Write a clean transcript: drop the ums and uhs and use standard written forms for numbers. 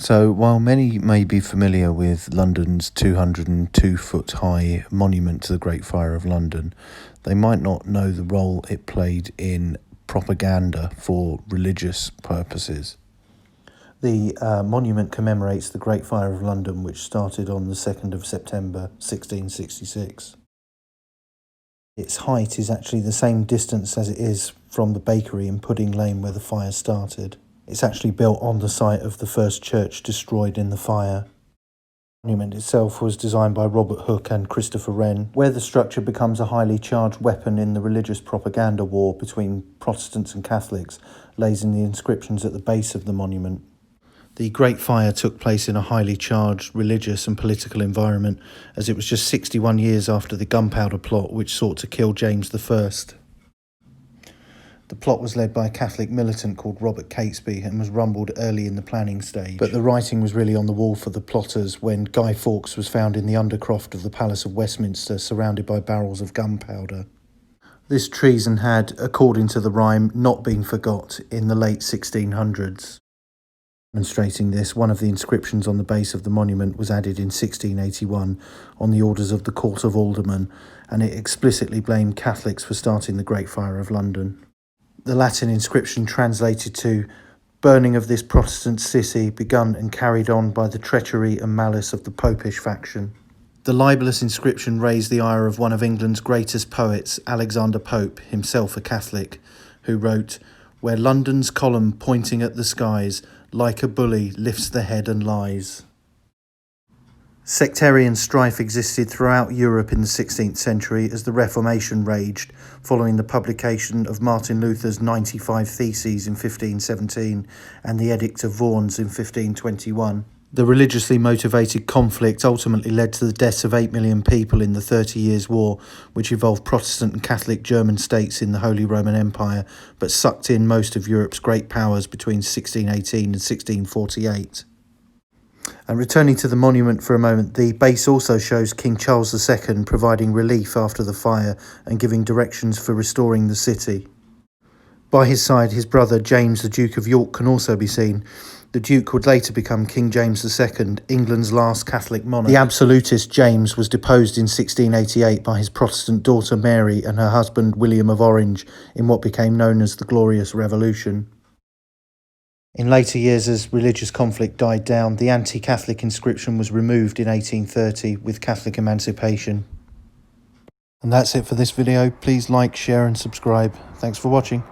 So, while many may be familiar with London's 202-foot high monument to the Great Fire of London, they might not know the role it played in propaganda for religious purposes. The monument commemorates the Great Fire of London, which started on the 2nd of September 1666. Its height is actually the same distance as it is from the bakery in Pudding Lane where the fire started. It's actually built on the site of the first church destroyed in the fire. The monument itself was designed by Robert Hooke and Christopher Wren. Where the structure becomes a highly charged weapon in the religious propaganda war between Protestants and Catholics lays in the inscriptions at the base of the monument. The Great Fire took place in a highly charged religious and political environment, as it was just 61 years after the Gunpowder Plot, which sought to kill James I. The plot was led by a Catholic militant called Robert Catesby and was rumbled early in the planning stage. But the writing was really on the wall for the plotters when Guy Fawkes was found in the undercroft of the Palace of Westminster, surrounded by barrels of gunpowder. This treason had, according to the rhyme, not been forgot in the late 1600s. Demonstrating this, one of the inscriptions on the base of the monument was added in 1681 on the orders of the Court of Aldermen, and it explicitly blamed Catholics for starting the Great Fire of London. The Latin inscription translated to "Burning of this Protestant city, begun and carried on by the treachery and malice of the Popish faction." The libellous inscription raised the ire of one of England's greatest poets, Alexander Pope, himself a Catholic, who wrote, "Where London's column pointing at the skies, like a bully lifts the head and lies." Sectarian strife existed throughout Europe in the 16th century as the Reformation raged, following the publication of Martin Luther's 95 Theses in 1517 and the Edict of Worms in 1521. The religiously motivated conflict ultimately led to the deaths of 8 million people in the 30 Years' War, which involved Protestant and Catholic German states in the Holy Roman Empire, but sucked in most of Europe's great powers between 1618 and 1648. And returning to the monument for a moment, the base also shows King Charles II providing relief after the fire and giving directions for restoring the city. By his side, his brother James, the Duke of York, can also be seen. The Duke would later become King James II, England's last Catholic monarch. The absolutist James was deposed in 1688 by his Protestant daughter Mary and her husband William of Orange in what became known as the Glorious Revolution. In later years, as religious conflict died down, the anti-Catholic inscription was removed in 1830 with Catholic emancipation. And that's it for this video. Please like, share and subscribe. Thanks for watching.